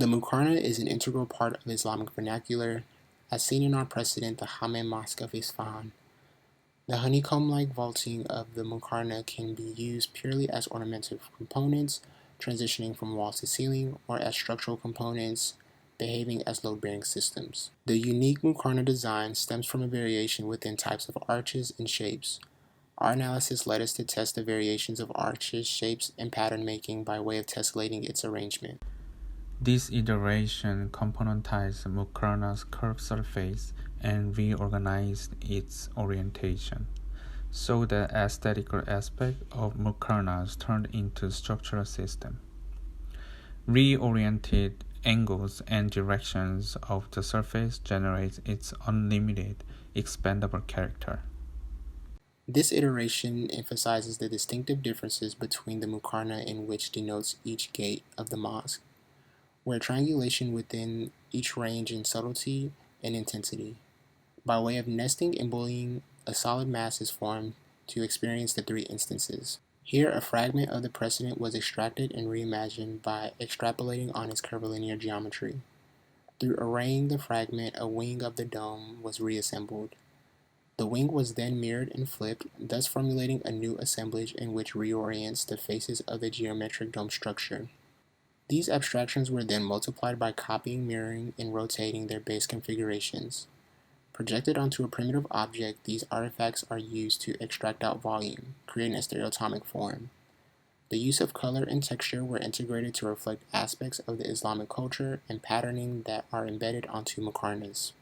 The muqarna is an integral part of Islamic vernacular, as seen in our precedent, the Hammam Mosque of Isfahan. The honeycomb-like vaulting of the muqarna can be used purely as ornamental components, transitioning from wall to ceiling, or as structural components, behaving as load-bearing systems. The unique muqarna design stems from a variation within types of arches and shapes. Our analysis led us to test the variations of arches, shapes, and pattern making by way of tesselating its arrangement. This iteration componentized muqarna's curved surface and reorganized its orientation, so the aesthetical aspect of muqarnas turned into structural system. Reoriented angles and directions of the surface generate its unlimited, expandable character. This iteration emphasizes the distinctive differences between the muqarna in which denotes each gate of the mosque, where triangulation within each range in subtlety and intensity. By way of nesting and bullying, a solid mass is formed to experience the three instances. Here, a fragment of the precedent was extracted and reimagined by extrapolating on its curvilinear geometry. Through arraying the fragment, a wing of the dome was reassembled. The wing was then mirrored and flipped, thus formulating a new assemblage in which reorients the faces of the geometric dome structure. These abstractions were then multiplied by copying, mirroring, and rotating their base configurations. Projected onto a primitive object, these artifacts are used to extract out volume, creating a stereotomic form. The use of color and texture were integrated to reflect aspects of the Islamic culture and patterning that are embedded onto muqarnas.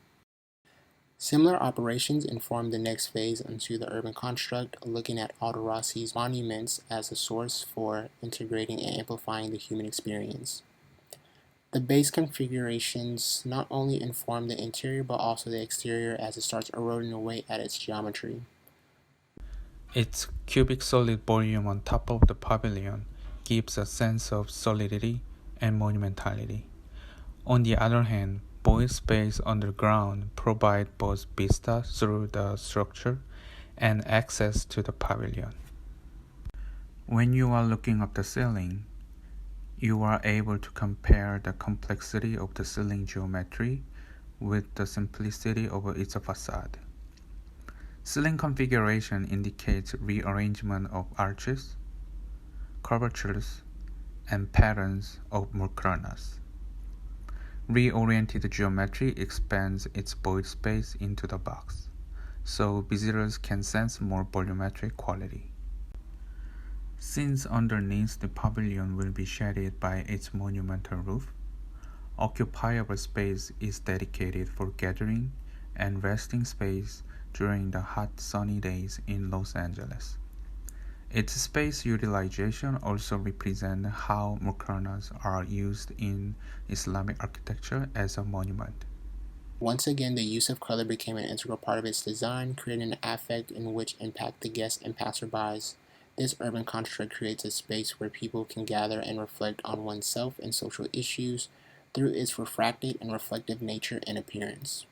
Similar operations informed the next phase into the urban construct, looking at Al-Razi's monuments as a source for integrating and amplifying the human experience. The base configurations not only inform the interior but also the exterior as it starts eroding away at its geometry. Its cubic solid volume on top of the pavilion gives a sense of solidity and monumentality. On the other hand, void space underground provide both vista through the structure and access to the pavilion. When you are looking up the ceiling, you are able to compare the complexity of the ceiling geometry with the simplicity of its facade. Ceiling configuration indicates rearrangement of arches, curvatures, and patterns of muqarnas. Reoriented geometry expands its void space into the box, so visitors can sense more volumetric quality. Since underneath the pavilion will be shaded by its monumental roof, occupiable space is dedicated for gathering and resting space during the hot sunny days in Los Angeles. Its space utilization also represents how muqarnas are used in Islamic architecture as a monument. Once again, the use of color became an integral part of its design, creating an affect in which impact the guests and passerbys. This urban construct creates a space where people can gather and reflect on oneself and social issues through its refracted and reflective nature and appearance.